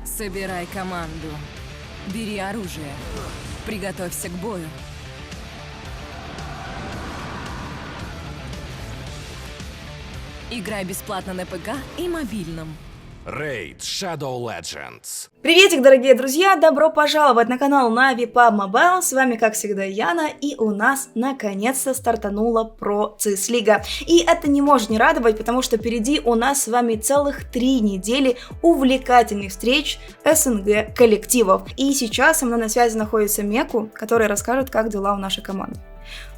Собирай команду. Бери оружие. Приготовься к бою. Играй бесплатно на ПК и мобильном. Raid Shadow Legends. Приветик, дорогие друзья! Добро пожаловать на канал Na'Vi PUBG Mobile. С вами, как всегда, Яна, и у нас наконец-то стартанула Pro CS Лига. И это не может не радовать, потому что впереди у нас с вами целых 3 недели увлекательных встреч СНГ коллективов. И сейчас со мной на связи находится Меку, который расскажет, как дела у нашей команды.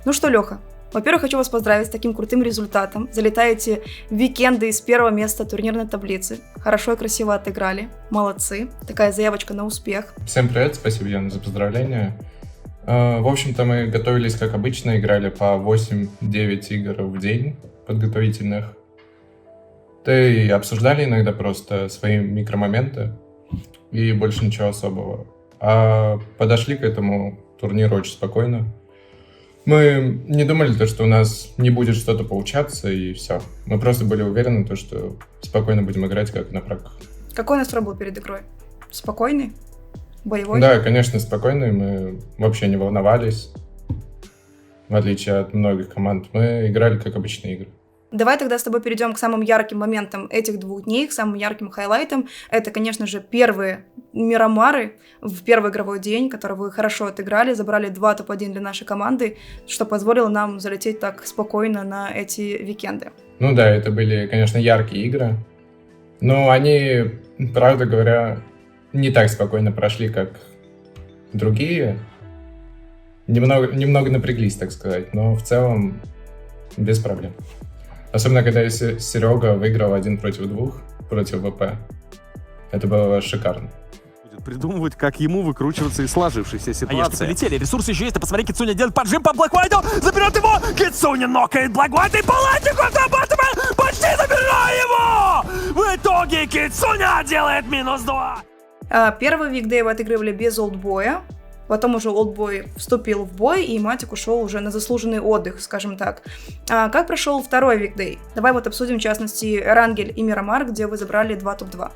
Ну что, Леха? Во-первых, хочу вас поздравить с таким крутым результатом. Залетаете в викенды из первого места турнирной таблицы. Хорошо и красиво отыграли. Молодцы. Такая заявочка на успех. Всем привет, спасибо, Яна, за поздравления. В общем-то, мы готовились как обычно, играли по 8-9 игр в день подготовительных. Да и обсуждали иногда просто свои микромоменты и больше ничего особого. А подошли к этому турниру очень спокойно. Мы не думали, что у нас не будет что-то получаться, и все. Мы просто были уверены, что спокойно будем играть, как на практике. Какой настрой был перед игрой? Спокойный? Боевой? Да, конечно, спокойный. Мы вообще не волновались. В отличие от многих команд. Мы играли, как обычные игры. Давай тогда с тобой перейдем к самым ярким моментам этих 2 дней, к самым ярким хайлайтам. Это, конечно же, первые Мирамары в первый игровой день, который вы хорошо отыграли, забрали 2 топ-1 для нашей команды, что позволило нам залететь так спокойно на эти викенды. Ну да, это были, конечно, яркие игры, но они, правда говоря, не так спокойно прошли, как другие. Немного напряглись, так сказать, но в целом без проблем. Особенно, когда Серега выиграл 1 против 2, против ВП. Это было шикарно. Будет придумывать, как ему выкручиваться из сложившейся ситуации. Полетели, ресурсы еще есть, а посмотри, Кицуня делает поджим по Блэквайту, заберет его, Кицуня нокает Блэквайт и палатику отрабатывает, почти забирает его! В итоге Кицуня делает -2. Первый викдей вы отыгрывали без олдбоя. Потом уже олдбой вступил в бой, и Матик ушел уже на заслуженный отдых, скажем так. Как прошел второй викдей? Давай вот обсудим, в частности, Эрангель и Мирамар, где вы забрали 2 топ-2.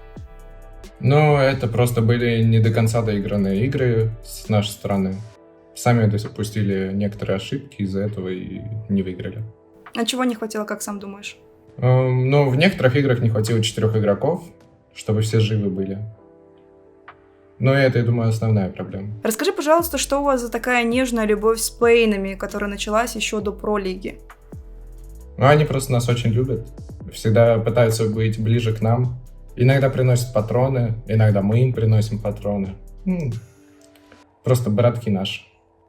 Ну, это просто были не до конца доигранные игры с нашей стороны. Сами допустили некоторые ошибки, из-за этого и не выиграли. А чего не хватило, как сам думаешь? Ну, в некоторых играх не хватило 4 игроков, чтобы все живы были. Но это, я думаю, основная проблема. Расскажи, пожалуйста, что у вас за такая нежная любовь с Пейнами, которая началась еще до Про-лиги? Ну, они просто нас очень любят. Всегда пытаются быть ближе к нам. Иногда приносят патроны, иногда мы им приносим патроны. Просто братки наши.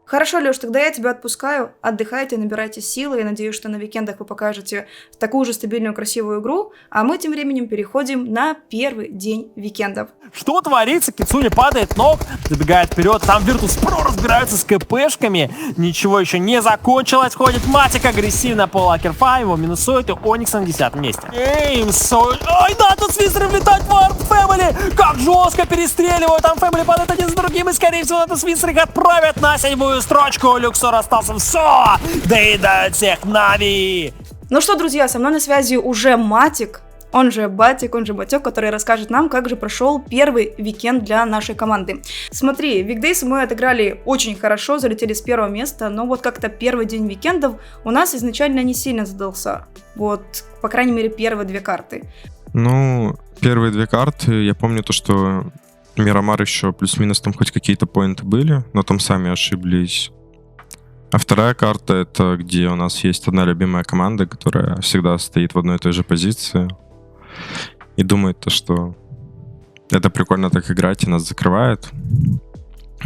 Хорошо, Леш, тогда я тебя отпускаю. Отдыхайте, набирайте силы. Я надеюсь, что на викендах вы покажете такую же стабильную, красивую игру. А мы тем временем переходим на первый день викендов. Что творится? Кицуня падает, ног, забегает вперед. Там Virtus.pro разбираются с КПшками. Ничего еще не закончилось. Входит Матик агрессивно по Лакерфа. Его минусует, и Оникс на 10-м месте. Ой, да, тут свистеры влетают в Warp Family. Как жестко перестреливают. Там Family падает один за другим. И, скорее всего, это свистеры их отправят на 7-ю строчку. Люксор остался все. Доедают всех Na'Vi. Ну что, друзья, со мной на связи уже Матик, он же Батик, он же Батек, который расскажет нам, как же прошел первый викенд для нашей команды. Смотри, викдейс мы отыграли очень хорошо, залетели с 1-го места, но вот как-то первый день викендов у нас изначально не сильно задался. Вот, по крайней мере, первые 2 карты. Ну, первые 2 карты, я помню то, что Мирамар еще плюс-минус там хоть какие-то поинты были, но там сами ошиблись. А вторая карта — это где у нас есть одна любимая команда, которая всегда стоит в одной и той же позиции и думает то, что это прикольно так играть, и нас закрывает.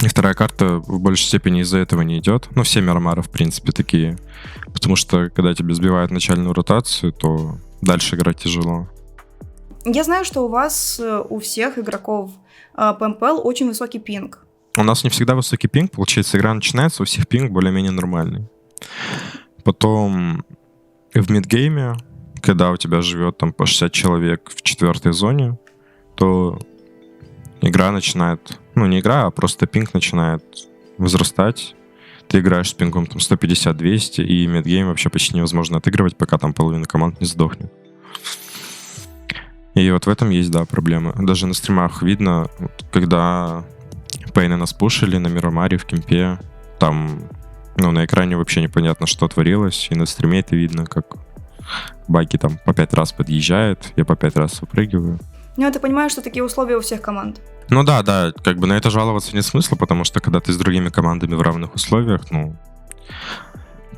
И вторая карта в большей степени из-за этого не идет. Ну, все Мирамары, в принципе, такие. Потому что, когда тебе сбивают начальную ротацию, то дальше играть тяжело. Я знаю, что у вас, у всех игроков по МПЛ очень высокий пинг. У нас не всегда высокий пинг, получается, игра начинается, у всех пинг более-менее нормальный. Потом в мидгейме, когда у тебя живет там по 60 человек в 4-й зоне, то игра начинает, ну не игра, а просто пинг начинает возрастать. Ты играешь с пингом там 150-200, и мидгейм вообще почти невозможно отыгрывать, пока там половина команд не сдохнет. И И вот в этом есть, да, проблема. Даже на стримах видно, вот, когда Пейна нас пушили на Мирамаре в кемпе, там, ну, на экране вообще непонятно, что творилось, и на стриме это видно, как Баки там по 5 раз подъезжает, я по 5 раз выпрыгиваю. Ну, я так понимаю, что такие условия у всех команд. Ну да, как бы на это жаловаться нет смысла, потому что когда ты с другими командами в равных условиях, ну,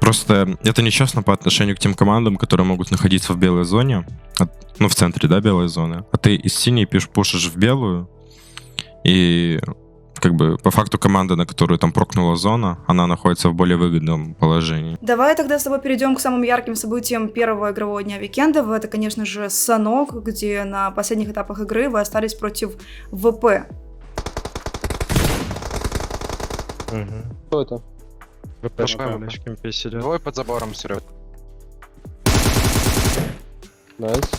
просто это нечестно по отношению к тем командам, которые могут находиться в белой зоне, ну, в центре, да, белой зоны, а ты из синей пушишь в белую, и как бы по факту команда, на которую там прокнула зона, она находится в более выгодном положении. Давай тогда с тобой перейдем к самым ярким событиям первого игрового дня уикенда. Это, конечно же, Санок, где на последних этапах игры вы остались против ВП. Кто это? Двое под забором, Серег. Найс.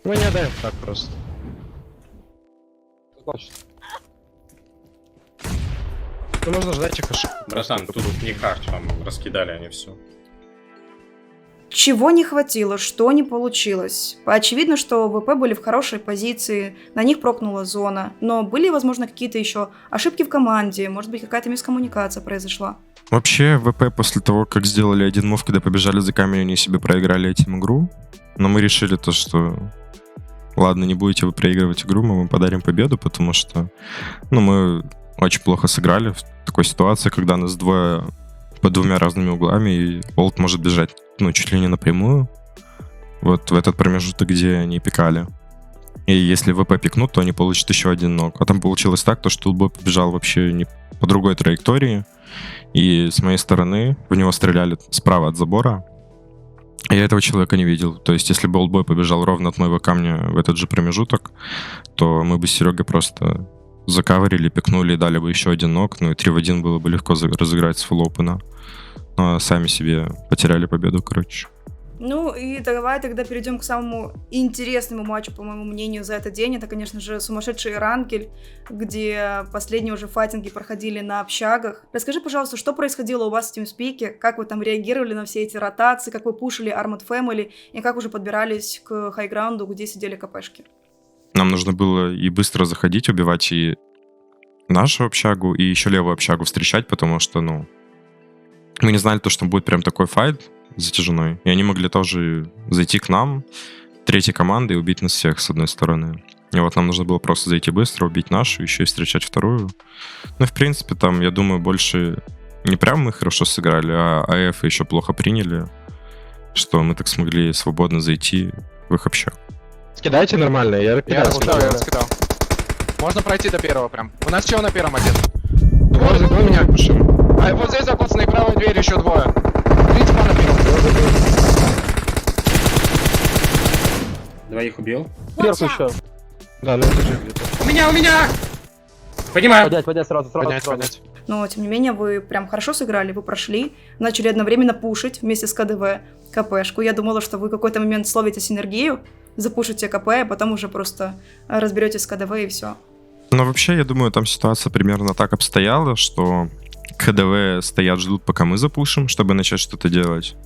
Мы не отдаем так просто. Значит, Ну, можно ждать их ошибок. Братан, тут не хард, вам раскидали они все. Чего не хватило, что не получилось? Очевидно, что ВП были в хорошей позиции, на них прокнула зона, но были, возможно, какие-то еще ошибки в команде, может быть, какая-то мискоммуникация произошла. Вообще, ВП после того, как сделали один мув, когда побежали за камень, они себе проиграли этим игру. Но мы решили то, что ладно, не будете вы проигрывать игру, мы вам подарим победу, потому что, ну, мы очень плохо сыграли в такой ситуации, когда нас двое под двумя разными углами, и Олд может бежать, ну, чуть ли не напрямую, вот в этот промежуток, где они пикали. И если ВП пикнут, то они получат еще один нок. А там получилось так, то, что Улбой побежал вообще не по другой траектории, и с моей стороны в него стреляли справа от забора. Я этого человека не видел. То есть, если бы Олдбой побежал ровно от моего камня в этот же промежуток, то мы бы с Серегой просто закаверили, пикнули и дали бы еще один нок. Ну и 3 в 1 было бы легко разыграть с фулл-опена. Но сами себе потеряли победу, короче. Ну и давай тогда перейдем к самому интересному матчу, по моему мнению, за этот день. Это, конечно же, сумасшедший ранкель, где последние уже файтинги проходили на общагах. Расскажи, пожалуйста, что происходило у вас в TeamSpeak, как вы там реагировали на все эти ротации, как вы пушили Armored Family и как уже подбирались к хайграунду, где сидели КПшки. Нам нужно было и быстро заходить, убивать и нашу общагу, и еще левую общагу встречать, потому что, ну, мы не знали то, что будет прям такой файт затяжной, и они могли тоже зайти к нам, третьей командой, и убить нас всех, с одной стороны. И вот нам нужно было просто зайти быстро, убить нашу, еще и встречать вторую. Ну, в принципе, там, я думаю, больше не прям мы хорошо сыграли, а АФ еще плохо приняли, что мы так смогли свободно зайти в их общагу. Скидайте нормально, я раскидал. Можно пройти до первого прям. У нас чего на первом один? Двое меня пушим. А вот здесь запутанной правой двери еще двое. 3 типа на первом. Двоих убил. Сверху еще. Да, ну это же где-то. У меня! Поднимаю! Поднять сразу. Поднять. Но, тем не менее, вы прям хорошо сыграли, вы прошли, начали одновременно пушить вместе с КДВ КПшку. Я думала, что вы в какой-то момент словите синергию, запушите КП, а потом уже просто разберетесь с КДВ и все. Но вообще, я думаю, там ситуация примерно так обстояла, что КДВ стоят, ждут, пока мы запушим, чтобы начать что-то делать.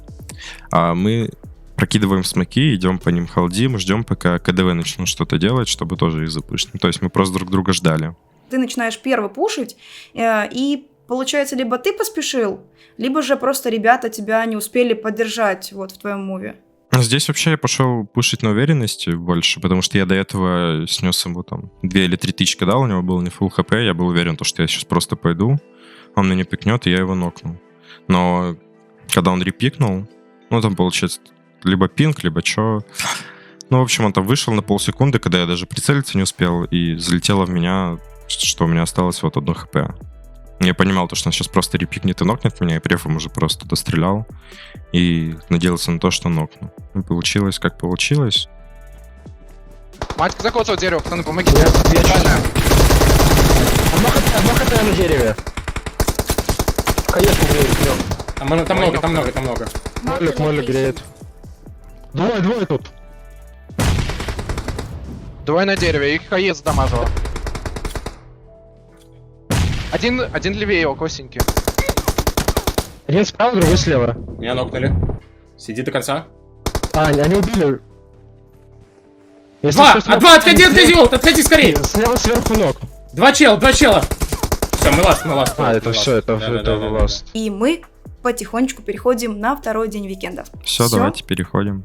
А мы прокидываем смоки, идем по ним халдим, ждем, пока КДВ начнут что-то делать, чтобы тоже их запушить. То есть мы просто друг друга ждали. Ты начинаешь первый пушить, и получается, либо ты поспешил, либо же просто ребята тебя не успели поддержать вот в твоем муве. Здесь вообще я пошел пушить на уверенности больше, потому что я до этого снес ему там 2 или 3 тычки дал, у него был не фулл хп, я был уверен, что я сейчас просто пойду, он меня пикнет, и я его нокну. Но когда он репикнул, ну там получается либо пинг, либо чё. Ну, в общем, он там вышел на полсекунды, когда я даже прицелиться не успел, и залетело в меня, что у меня осталось вот 1 хп. Я понимал, что он сейчас просто репикнет и нокнет меня, и префом уже просто дострелял. И надеялся на то, что нокну. И получилось, как получилось. Матька закоцал дерево, пацаны, помогите. Я чувствую. Одно хп на дереве. Хаешку греет, Там много. Молик греет. Двое тут. Двое на дереве, их хаес дамажил. Один левее его, косенький. Один справа, другой слева. Меня нокнули. Сиди до конца. А, они убили. Два! Отходи, Золт, отходи скорее! Слева сверху ног. Два чела. Все, мы ласт. А, это все, это ласт. И мы потихонечку переходим на второй день уикенда. Все, Всё? давайте переходим.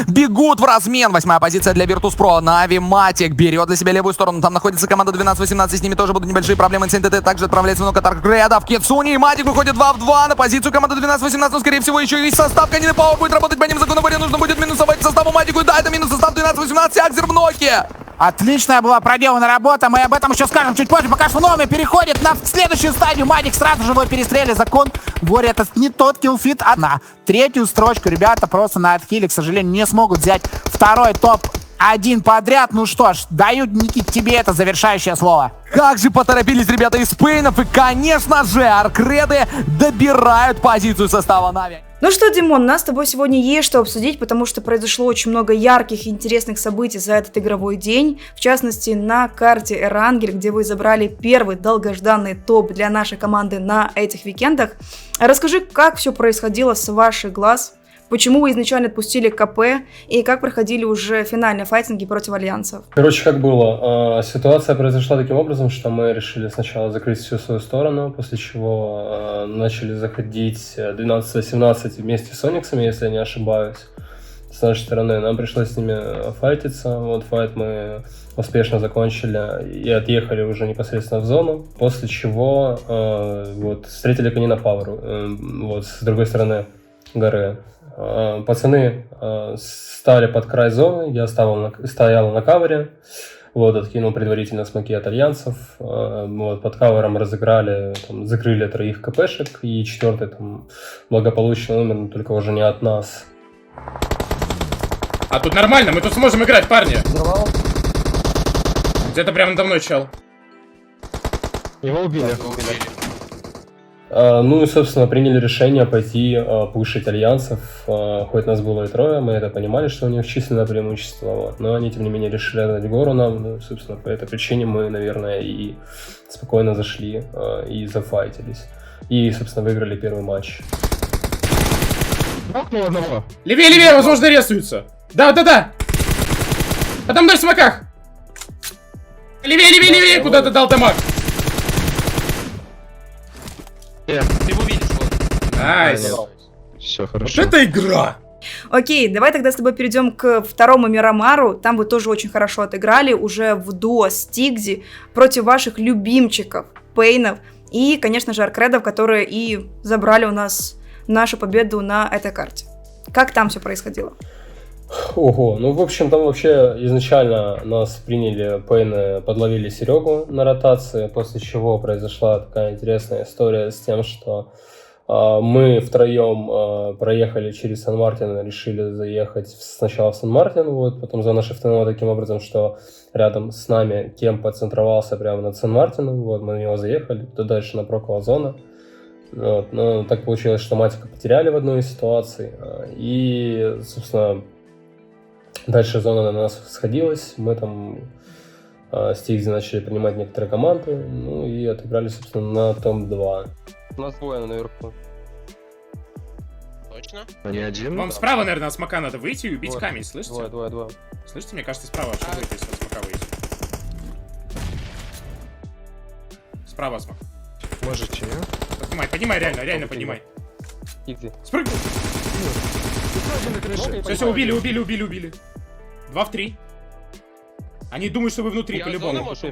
Бегут в размен. 8-я позиция для Virtus.pro. Нави Матик берет для себя левую сторону. Там находится команда 12-18. С ними тоже будут небольшие проблемы. НТТ также отправляется много Таркгредов. Кицуни и Матик выходит 2 в 2 на позицию команды 12-18. Но, скорее всего, еще и состав Канины Пауэр будет работать по ним. За Гуннаборе нужно будет минусовать составу Матику. И да, это минус состав 12-18. Акзер в ноке. Отличная была проделана работа. Мы об этом еще скажем чуть позже. Пока что Номи переходит на следующую стадию. Матик сразу же его перестреляли. Закон Бори, это не тот киллфит, а на третью строчку. Ребята просто на отхиле, к сожалению, не смогут взять второй топ-1 подряд. Ну что ж, даю, Никит, тебе это завершающее слово. Как же поторопились ребята из Пейнов. И, конечно же, Аркреды добирают позицию состава Нави. Ну что, Димон, у нас с тобой сегодня есть что обсудить, потому что произошло очень много ярких и интересных событий за этот игровой день. В частности, на карте Эрангель, где вы забрали первый долгожданный топ для нашей команды на этих уикендах. Расскажи, как все происходило с ваших глаз, почему вы изначально отпустили КП и как проходили уже финальные файтинги против альянсов. Короче, как было? Ситуация произошла таким образом, что мы решили сначала закрыть всю свою сторону, после чего начали заходить 12-18 вместе с Ониксами, если я не ошибаюсь, с нашей стороны. Нам пришлось с ними файтиться. Вот файт мы успешно закончили и отъехали уже непосредственно в зону, после чего вот, встретили Канина Пауэр, вот, с другой стороны горы. Пацаны стали под край зоны, я стоял на кавере, вот, откинул предварительно смоки от альянсов, вот, под кавером разыграли, там, закрыли 3 КПшек, и 4-й там благополучно умер, но только уже не от нас. А тут нормально, мы тут сможем играть, парни. Где-то прямо надо мной чел. Его убили. Ну и, собственно, приняли решение пойти пушить альянсов, хоть нас было и 3, мы это понимали, что у них численное преимущество, вот, но они, тем не менее, решили отдать гору нам, ну, собственно, по этой причине мы, наверное, и спокойно зашли и зафайтились, и, собственно, выиграли первый матч. Нокнул одного. Левее, возможно, ресуются. Да. Подо мной в смоках. Левее, куда ты дал дамаг? Ты его видишь, вот. Найс. Все, Вот хорошо. это игра. Окей, давай тогда с тобой перейдем к второму Мирамару. Там вы тоже очень хорошо отыграли, уже в дуо с Тигзи против ваших любимчиков, Пейнов и, конечно же, Аркредов, которые и забрали у нас нашу победу на этой карте. Как там все происходило? Ого, ну, в общем, там вообще изначально нас приняли, Пейны подловили Серегу на ротации, после чего произошла такая интересная история с тем, что мы втроем проехали через Сан-Мартин, решили заехать сначала в Сан-Мартин, вот, потом зона шифтанула таким образом, что рядом с нами Кемпа центровался прямо над Сан-Мартином, вот, мы на него заехали, туда дальше напрокала зона. Вот, но так получилось, что Матика потеряли в одной из ситуаций, и, собственно, дальше зона на нас сходилась, мы там с Тигзи начали принимать некоторые команды, ну и отыграли, собственно, на топ-2. У нас двое наверху. Точно? А не один? Вам справа, наверное, от смока надо выйти и убить Вот. камень, слышите? Двое. Слышите, мне кажется, справа вообще выйти, если от смока выйти. Справа от смока. Можете, не? Поднимай, реально поднимай. Иди. Спрыгнул. Все, убили. 2 в 3. Они думают, что вы внутри, Я по-любому. зону можешь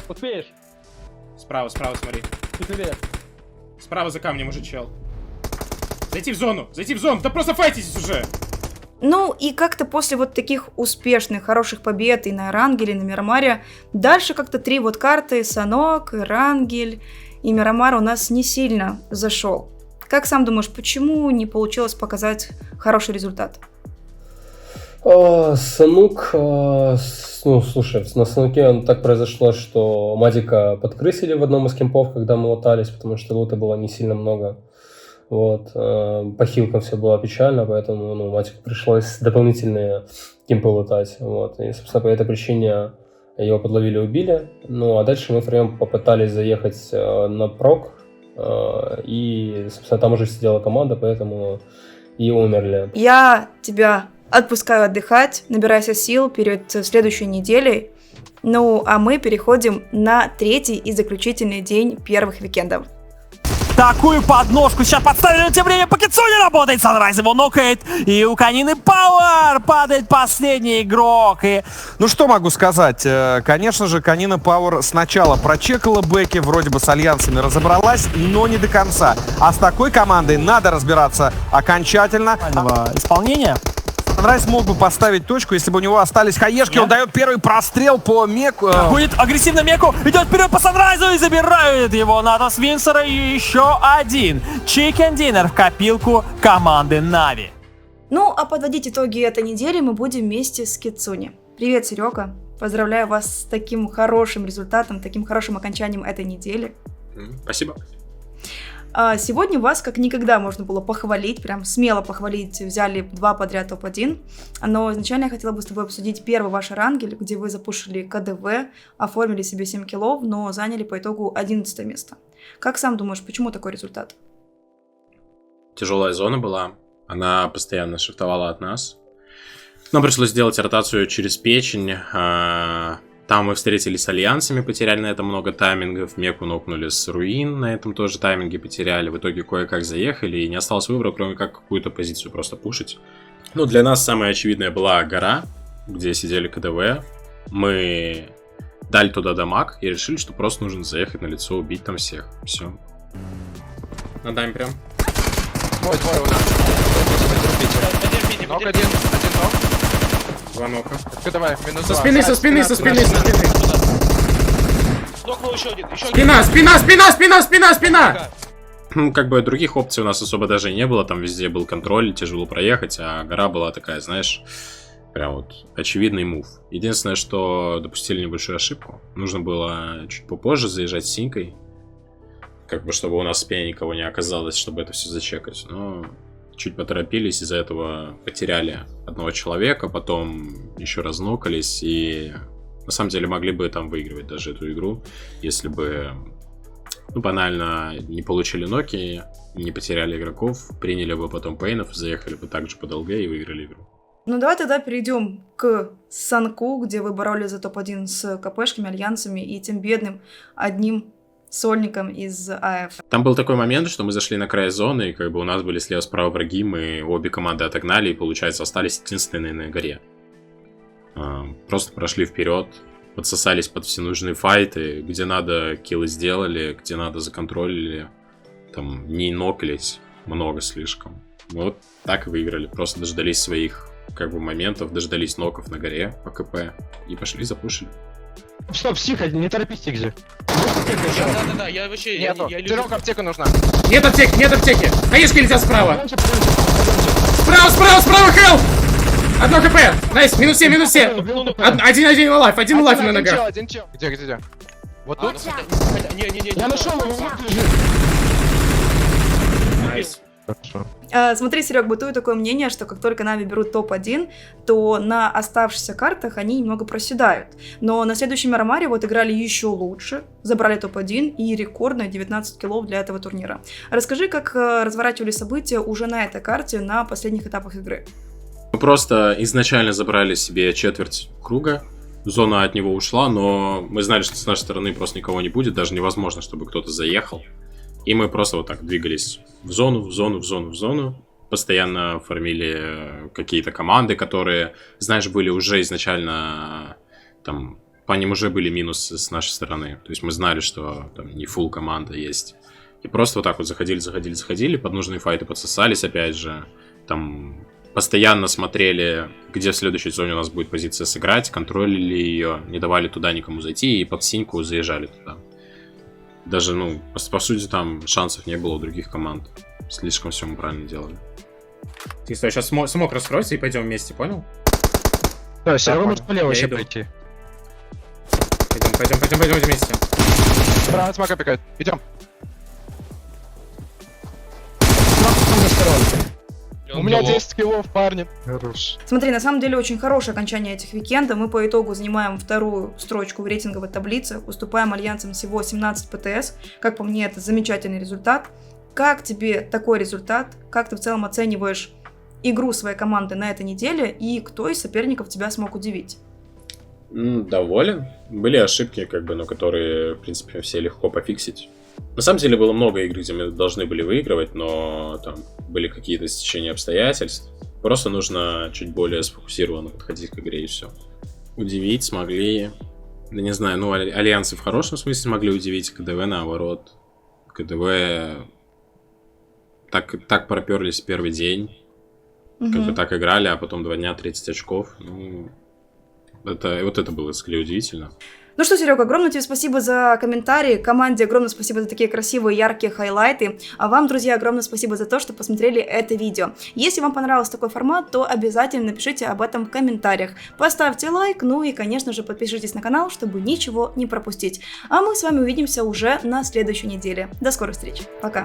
Успеешь. Справа, смотри. Теперь. Справа за камнем уже чел. Зайти в зону! Да просто файтитесь уже! Ну и как-то после вот таких успешных, хороших побед и на Эрангеле, и на Мирамаре, дальше как-то 3 вот карты, Санок, Эрангель и Мирамар у нас не сильно зашел. Как сам думаешь, почему не получилось показать хороший результат? Санук, ну, слушай, на Сануке так произошло, что Мадика подкрысили в одном из кемпов, когда мы лутались, потому что лута было не сильно много. Вот, по хилкам все было печально, поэтому, ну, Матику пришлось дополнительные кемпы лутать, вот, и, собственно, по этой причине его подловили и убили, ну, а дальше мы втроем попытались заехать на прок, И, собственно, там уже сидела команда, поэтому и умерли. Я тебя отпускаю отдыхать, набирайся сил перед следующей неделей. Ну, а мы переходим на третий и заключительный день первых викендов. Такую подножку сейчас подставили, но тем временем по Кицуне работает. Sunrise его нокает. И у Канины Пауэр падает последний игрок. И... Ну что могу сказать? Конечно же, Канина Пауэр сначала прочекала бэки, вроде бы с альянсами разобралась, но не до конца. А с такой командой надо разбираться окончательно. Исполнение. Sunrise мог бы поставить точку, если бы у него остались хаешки. Он дает первый прострел по меку. Будет агрессивно меку, идет вперед по Санрайзу и забирает его Натас Винсера. И еще один Чикен Динер в копилку команды Нави. Ну, а подводить итоги этой недели мы будем вместе с Кицуни. Привет, Серега. Поздравляю вас с таким хорошим результатом, таким хорошим окончанием этой недели. Спасибо. Сегодня вас как никогда можно было похвалить, прям смело похвалить, взяли 2 подряд топ-1, но изначально я хотела бы с тобой обсудить первый ваш рангель, где вы запушили КДВ, оформили себе 7 киллов, но заняли по итогу 11 место. Как сам думаешь, почему такой результат? Тяжелая зона была, она постоянно шифтовала от нас. Нам пришлось сделать ротацию через печень. Там мы встретились с альянсами, потеряли на этом много таймингов. Меку нокнули с руин, на этом тоже тайминги потеряли. В итоге кое-как заехали, и не осталось выбора, кроме как какую-то позицию просто пушить. Ну, для нас самая очевидная была гора, где сидели КДВ. Мы дали туда дамаг и решили, что просто нужно заехать на лицо, убить там всех. Все. На даме прям. Двое у нас. Нок один нок. 2 нока. Давай, минус 2. Со спины. Еще один. Спина! Ну, как бы других опций у нас особо даже и не было. Там везде был контроль, тяжело проехать, а гора была такая, знаешь, прям вот очевидный мув. Единственное, что допустили небольшую ошибку. Нужно было чуть попозже заезжать с синькой. Как бы, чтобы у нас в спине никого не оказалось, чтобы это все зачекать. Но чуть поторопились, из-за этого потеряли одного человека, потом еще раз нокались, и на самом деле могли бы там выигрывать даже эту игру, если бы, ну, банально не получили ноки, не потеряли игроков, приняли бы потом пейнов, заехали бы также под ЛГ и выиграли игру. Ну, давай тогда перейдем к Санку, где вы боролись за топ-1 с КПшками, альянсами и тем бедным одним сольником из АФ. Там был такой момент, что мы зашли на край зоны, и как бы у нас были слева-справа враги, мы обе команды отогнали, и, получается, остались единственные на горе. Просто прошли вперед, подсосались под все нужные файты, где надо киллы сделали, где надо законтролили, там не нокались много слишком. Вот так и выиграли, просто дождались своих как бы моментов, дождались ноков на горе по КП и пошли запушили. Стоп, психа, не торопись, Тигзи. Да, я вообще... Серега, аптека нужна. Нет аптеки! Хаешки летят справа! Справа, хелп! Одно КП! Найс, минус 7! Один лайф на ногах. Где? Вот тут? Я нашел его, Найс. Смотри, Серег, бытует такое мнение, что как только Нави берут топ-1, то на оставшихся картах они немного проседают. Но на следующем Мирамаре вот играли еще лучше, забрали топ-1 и рекордные 19 киллов для этого турнира. Расскажи, как разворачивались события уже на этой карте на последних этапах игры. Мы просто изначально забрали себе четверть круга, зона от него ушла, но мы знали, что с нашей стороны просто никого не будет, даже невозможно, чтобы кто-то заехал. И мы просто вот так двигались в зону, постоянно фармили какие-то команды, которые, знаешь, были уже изначально, там, по ним уже были минусы с нашей стороны. То есть мы знали, что там не фулл команда есть. И просто вот так вот заходили, под нужные файты подсосались, опять же, там... Постоянно смотрели, где в следующей зоне у нас будет позиция сыграть, контролили ее, не давали туда никому зайти и под синьку заезжали туда. Даже, ну, по сути, там шансов не было у других команд. Слишком все мы правильно делали. Ты стой, сейчас смог раскроется и пойдем вместе, понял? Да, все равно можно полево вообще пойти. Пойдем вместе. Справа смока пикает. Идем. У меня 10 киллов, парни. Хорош. Смотри, на самом деле очень хорошее окончание этих викендов. Мы по итогу занимаем вторую строчку в рейтинговой таблице, уступаем альянсам всего 17 ПТС. Как по мне, это замечательный результат. Как тебе такой результат? Как ты в целом оцениваешь игру своей команды на этой неделе? И кто из соперников тебя смог удивить? Доволен. Были ошибки, но которые, в принципе, все легко пофиксить. На самом деле было много игр, где мы должны были выигрывать, но там были какие-то стечения обстоятельств. Просто нужно чуть более сфокусированно подходить к игре и все. Удивить смогли. Да не знаю, альянсы в хорошем смысле смогли удивить, КДВ наоборот. КДВ так проперлись в первый день. Так играли, а потом 2 дня 30 очков. Это было скорее удивительно. Ну что, Серега, огромное тебе спасибо за комментарии, команде огромное спасибо за такие красивые, яркие хайлайты, а вам, друзья, огромное спасибо за то, что посмотрели это видео. Если вам понравился такой формат, то обязательно напишите об этом в комментариях, поставьте лайк, и, конечно же, подпишитесь на канал, чтобы ничего не пропустить. А мы с вами увидимся уже на следующей неделе. До скорых встреч, пока!